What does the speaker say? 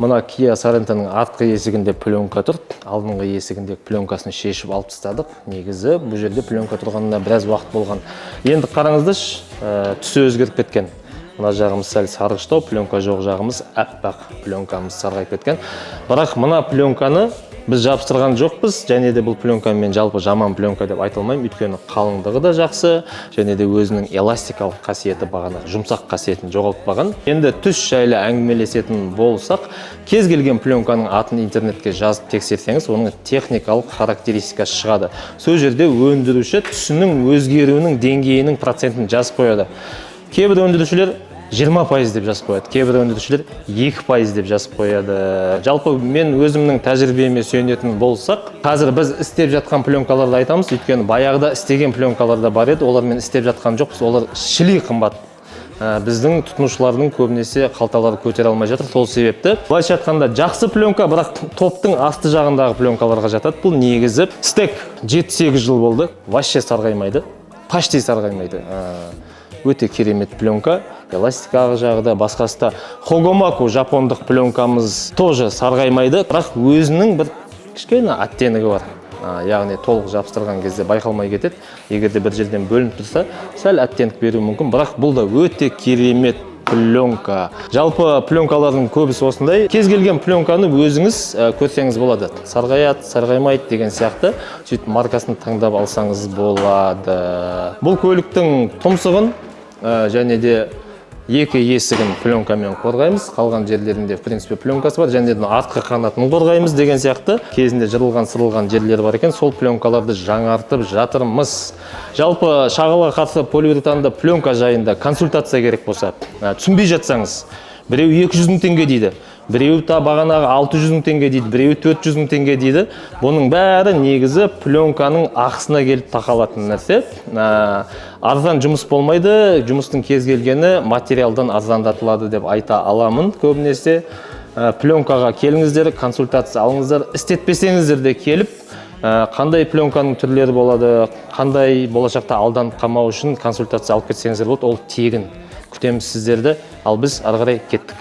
Мына Kia Sorento-ның артқы есігінде пленка тұр. Алдыңғы есігінде пленкасын шешіп алып тастадық. Негізі бұл жерде пленка тұрғанына біраз уақыт болған. Енді қараңыздаршы, түсі өзгеріп кеткен. Мына жағымыз сәл сарғыштау, пленка жоқ жағымыз аппақ, пленкамыз сарғайып кеткен. Бірақ мына пленканы біз жабыстырған жоқпыз, және де бұл пленка мен жалпы жаман пленка деп айта алмаймын, өйткені қалыңдығы да жақсы, және де өзінің эластикалық қасиеті бағана жұмсақ қасиетін жоғалтпаған. Енді түс жайлы әңгімелесетін болсақ, кез келген пленканың атын интернетке жазып тексерсеңіз, оның техникалық характеристикасы шығады. Сол жерде өндіруші түсінің өзгеруінің деңгейінің процентін жазып қояды. Кейбір өндірушілер 20% деп жазып қояды, кейбір өндірушілер 2% деп жазып қояды. Жалпы мен өзімнің тәжірибеме сүйенетін болсақ, қазір біз істеп жатқан пленкаларды айтамыз, өйткені баяғыда істеген пленкалар да бар еді, олармен істеп жатқан жоқпыз, олар шили қымбат. Біздің тұтынушылардың көбінесе қалталары көтере алмай жатыр, сол себепті. Былайша айтқанда жақсы пленка, бірақ топтың асты жағындағы пленкаларға жатады. Бұл негізі стек 7-8 жыл болды, вообще сарғаймайды, почти сарғаймайды. Өте керемет пленка, эластикалық жағы да, басқасы да. Хогомаку жапондық пленкамыз тоже сарғаймайды, бірақ өзінің бір кішкене оттенігі бар. Яғни толық жабыстырған кезде байқалмай кетеді. Егерде бір жерден бөлініп тұрса, сәл оттенік беруі мүмкін, бірақ бұл да өте керемет пленка. Жалпы пленкалардың көбісі осындай. Кез келген пленканы өзіңіз көрсеңіз болады. Сарғаяды, сарғаймайды деген сияқты. Сөйтіп маркасын таңдап алсаңыз болады. Бұл көліктің тұмсығын және де екі есігін пленкамен қорғаймыз. Қалған жерлерінде в принципе пленкасы бар, және де артқы қанатын қорғаймыз деген сияқты. Кезінде жырылған, сырылған жерлер бар екен, сол пленкаларды жаңартып жатырмыз. Жалпы шағылға қарсы полиуретанды пленка жайында консультация керек болса, түсінбей жатсаңыз, біреу 200 000 теңге дейді, біреу та бағанағы 600 000 теңге дейді, біреу 400 000 теңге дейді. Бұның бәрі негізі пленканың ақысына келіп тақалатын нәрсе. Арзан жұмыс болмайды, жұмыстың кез келгені материалдан арзандатылады деп айта аламын. Көбінесе пленкаға келіңіздер, консультация алыңыздар, істетпесеңіздер де келіп, қандай пленканың түрлері болады, қандай болашақта алданып қалмау үшін консультация алып кетсеңіздер болады, ол тегін. Күтеміз сіздерді, ал біз ары қарай кеттік.